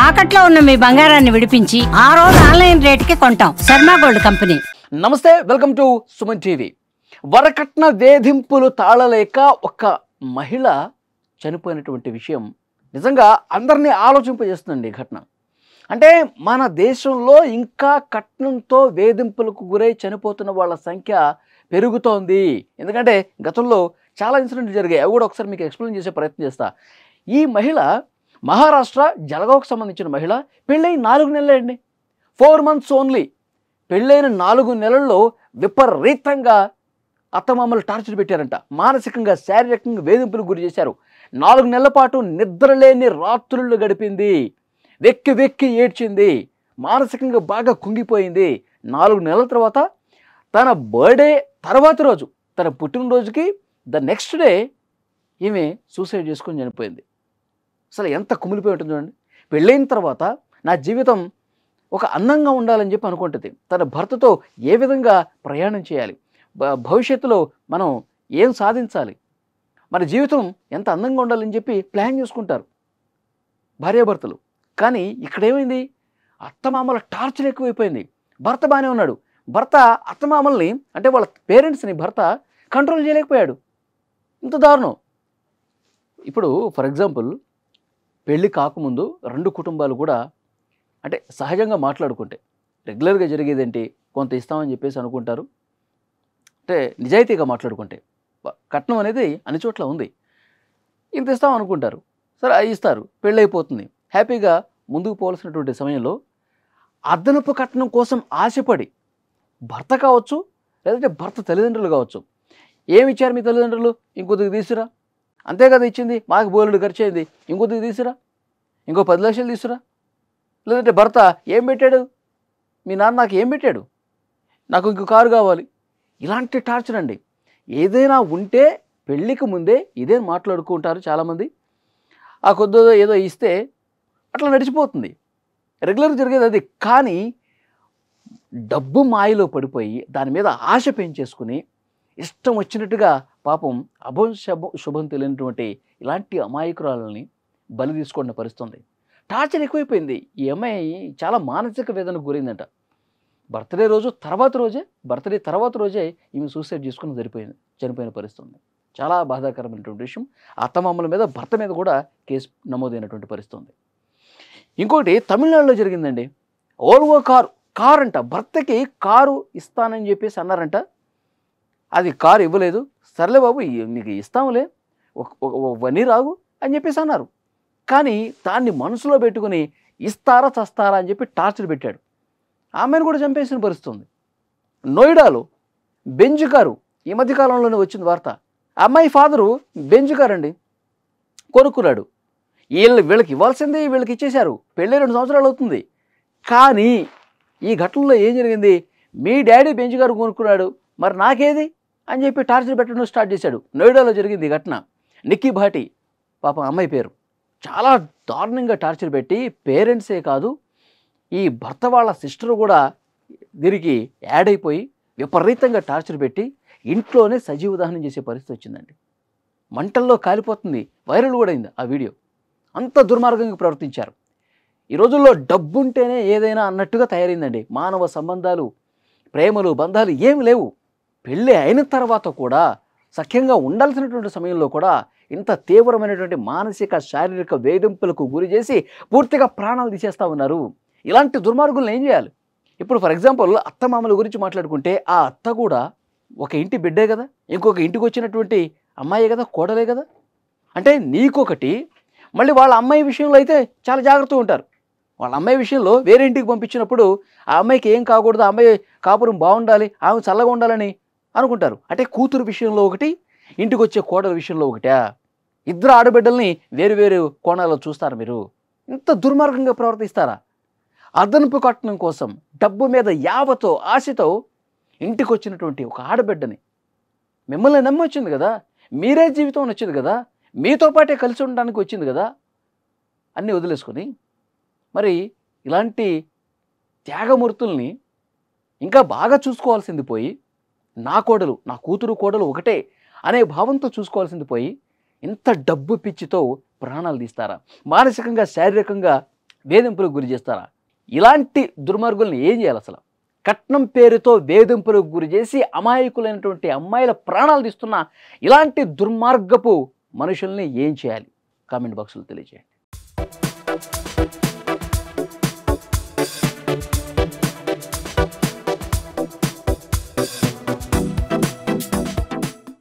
తాకట్లో ఉన్న మీ బంగారాన్ని విడిపించి ఆ రోజు ఆన్లైన్ రేటుకి కొంటాం. Sharma gold company. నమస్తే, వెల్కమ్ టు సుమన్ టీవీ. వరకట్న వేధింపులు తాళలేక ఒక మహిళ చనిపోయినటువంటి విషయం నిజంగా అందరినీ ఆలోచింపజేస్తుందండి ఈ ఘటన. అంటే మన దేశంలో ఇంకా కట్నంతో వేధింపులకు గురై చనిపోతున్న వాళ్ళ సంఖ్య పెరుగుతోంది. ఎందుకంటే గతంలో చాలా ఇన్సిడెంట్లు జరిగాయి. అవి కూడా ఒకసారి మీకు ఎక్స్ప్లెయిన్ చేసే ప్రయత్నం చేస్తా. ఈ మహిళ మహారాష్ట్ర జలగావ్కు సంబంధించిన మహిళ. పెళ్ళైన 4 నెలలే అండి, 4 months ఓన్లీ. పెళ్ళైన 4 నెలల్లో విపరీతంగా అత్తమామలు టార్చర్ పెట్టారంట. మానసికంగా శారీరకంగా వేధింపులకు గురి చేశారు. 4 నెలల పాటు నిద్రలేని రాత్రులు గడిపింది. వెక్కి వెక్కి ఏడ్చింది. మానసికంగా బాగా కుంగిపోయింది. 4 నెలల తర్వాత తన బర్త్డే తర్వాత రోజు, తన పుట్టినరోజుకి నెక్స్ట్ డే ఈమె సూసైడ్ చేసుకొని చనిపోయింది. అసలు ఎంత కుమిలిపోయి ఉంటుంది చూడండి. పెళ్ళైన తర్వాత నా జీవితం ఒక అందంగా ఉండాలని చెప్పి అనుకుంటుంది. తన భర్తతో ఏ విధంగా ప్రయాణం చేయాలి, భవిష్యత్తులో మనం ఏం సాధించాలి, మన జీవితం ఎంత అందంగా ఉండాలని చెప్పి ప్లాన్ చేసుకుంటారు భార్యాభర్తలు. కానీ ఇక్కడ ఏమైంది, అత్తమామల టార్చర్ ఎక్కువైపోయింది. భర్త బాగానే ఉన్నాడు. భర్త అత్తమామల్ని అంటే వాళ్ళ పేరెంట్స్ని భర్త కంట్రోల్ చేయలేకపోయాడు. ఇంత దారుణం. ఇప్పుడు ఫర్ ఎగ్జాంపుల్ పెళ్ళి కాకముందు 2 కుటుంబాలు కూడా అంటే సహజంగా మాట్లాడుకుంటే రెగ్యులర్గా జరిగేదేంటి, కొంత ఇస్తామని చెప్పేసి అనుకుంటారు. అంటే నిజాయితీగా మాట్లాడుకుంటే కట్నం అనేది అన్ని చోట్ల ఉంది. ఇంత ఇస్తాం అనుకుంటారు, సరే ఇస్తారు, పెళ్ళి అయిపోతుంది. హ్యాపీగా ముందుకు పోవాల్సినటువంటి సమయంలో అదనపు కట్నం కోసం ఆశపడి భర్త కావచ్చు, లేదంటే భర్త తల్లిదండ్రులు కావచ్చు, ఏమి ఇచ్చారు మీ తల్లిదండ్రులు, ఇంకొద్దిగా తీసురా, అంతే కదా ఇచ్చింది, మాకు బోలెడు ఖర్చు అయింది, ఇంకొద్దిగా తీసురా, ఇంకో 10 లక్షలు తీసురా. లేదంటే భర్త ఏం పెట్టాడు, మీ నాన్న నాకు ఏం పెట్టాడు, నాకు ఇంకో కారు కావాలి. ఇలాంటి టార్చర్ అండి. ఏదైనా ఉంటే పెళ్ళికి ముందే ఇదే మాట్లాడుకుంటారు చాలామంది. ఆ కొద్దిగా ఏదో ఇస్తే అట్లా నడిచిపోతుంది. రెగ్యులర్గా జరిగేది అది. కానీ డబ్బు మాయలో పడిపోయి దాని మీద ఆశ పెంచేసుకుని ఇష్టం వచ్చినట్టుగా పాపం శుభం తెలియనటువంటి ఇలాంటి అమాయకురాలని బలి తీసుకున్న పరిస్థితుంది. టార్చర్ ఎక్కువైపోయింది. ఈ అమ్మాయి చాలా మానసిక వేదనకు గురైందంట. బర్త్డే తర్వాత రోజే ఈమె సూసైడ్ చేసుకుని చనిపోయిన పరిస్థితుంది. చాలా బాధాకరమైనటువంటి విషయం. అత్తమామల మీద భర్త మీద కూడా కేసు నమోదైనటువంటి పరిస్థితుంది. ఇంకోటి తమిళనాడులో జరిగిందండి. ఓల్వో కారు అంట, భర్తకి కారు ఇస్తానని చెప్పేసి అన్నారంట. అది కారు ఇవ్వలేదు. సర్లే బాబు నీకు ఇస్తాములే, వన్నీ రాగు అని చెప్పేసి అన్నారు. కానీ దాన్ని మనసులో పెట్టుకుని ఇస్తారా చస్తారా అని చెప్పి టార్చర్ పెట్టాడు. ఆమెను కూడా చంపేసిన పరిస్థితుంది. నోయిడాలో బెంజ్ కారు ఈ మధ్యకాలంలోనే వచ్చింది వార్త. అమ్మాయి ఫాదరు బెంజ్ కారు అండి కొనుక్కున్నాడు. వీళ్ళకి ఇవ్వాల్సిందే వీళ్ళకి ఇచ్చేశారు. పెళ్ళి 2 సంవత్సరాలు అవుతుంది. కానీ ఈ ఘటనలో ఏం జరిగింది, మీ డాడీ బెంజ్ కారు కొనుక్కున్నాడు, మరి నాకేది అని చెప్పి టార్చర్ పెట్టడం స్టార్ట్ చేశాడు. నోయిడాలో జరిగింది ఈ ఘటన. నిక్కీ భాటి పాపం అమ్మాయి పేరు. చాలా దారుణంగా టార్చర్ పెట్టి పేరెంట్సే కాదు, ఈ భర్త వాళ్ళ సిస్టర్ కూడా దీనికి యాడ్ అయిపోయి విపరీతంగా టార్చర్ పెట్టి ఇంట్లోనే సజీవ దహనం చేసే పరిస్థితి వచ్చిందండి. మంటల్లో కాలిపోతుంది. వైరల్ కూడా అయింది ఆ వీడియో. అంత దుర్మార్గంగా ప్రవర్తించారు. ఈ రోజుల్లో డబ్బుంటేనే ఏదైనా అన్నట్టుగా తయారైందండి. మానవ సంబంధాలు, ప్రేమలు, బంధాలు ఏమి లేవు. పెళ్ళి అయిన తర్వాత కూడా సఖ్యంగా ఉండాల్సినటువంటి సమయంలో కూడా ఇంత తీవ్రమైనటువంటి మానసిక శారీరక వేధింపులకు గురి చేసి పూర్తిగా ప్రాణాలు తీసేస్తూ ఉన్నారు. ఇలాంటి దుర్మార్గులను ఏం చేయాలి? ఇప్పుడు ఫర్ ఎగ్జాంపుల్ అత్తమామల గురించి మాట్లాడుకుంటే ఆ అత్త కూడా ఒక ఇంటి బిడ్డే కదా, ఇంకొక ఇంటికి వచ్చినటువంటి అమ్మాయే కదా, కోడలే కదా. అంటే నీకొకటి, మళ్ళీ వాళ్ళ అమ్మాయి విషయంలో అయితే చాలా జాగ్రత్తగా ఉంటారు. వాళ్ళ అమ్మాయి విషయంలో వేరే ఇంటికి పంపించినప్పుడు ఆ అమ్మాయికి ఏం కాకూడదు, ఆ అమ్మాయి కాపురం బాగుండాలి, ఆమె చల్లగా ఉండాలని అనుకుంటారు. అంటే కూతురు విషయంలో ఒకటి, ఇంటికి వచ్చే కోడల విషయంలో ఒకటా? ఇద్దరు ఆడబిడ్డల్ని వేరు వేరు కోణాల్లో చూస్తారు మీరు. ఇంత దుర్మార్గంగా ప్రవర్తిస్తారా? అదనపు కట్నం కోసం డబ్బు మీద యావతో ఆశతో ఇంటికి వచ్చినటువంటి ఒక ఆడబిడ్డని, మిమ్మల్ని నమ్మి వచ్చింది కదా, మీరే జీవితం వచ్చింది కదా, మీతో పాటే కలిసి ఉండడానికి వచ్చింది కదా, అన్నీ వదిలేసుకొని మరి ఇలాంటి త్యాగమూర్తుల్ని ఇంకా బాగా చూసుకోవాల్సింది పోయి, నా కూతురు కోడలు ఒకటే అనే భావంతో చూసుకోవాల్సింది పోయి ఇంత డబ్బు పిచ్చితో ప్రాణాలు తీస్తారా? మానసికంగా శారీరకంగా వేధింపులకు గురి చేస్తారా? ఇలాంటి దుర్మార్గుల్ని ఏం చేయాలి అసలు? కట్నం పేరుతో వేధింపులకు గురి చేసి అమాయకులైనటువంటి అమ్మాయిల ప్రాణాలు తీస్తున్న ఇలాంటి దుర్మార్గపు మనుషుల్ని ఏం చేయాలి? కామెంట్ బాక్స్లో తెలియజేయండి.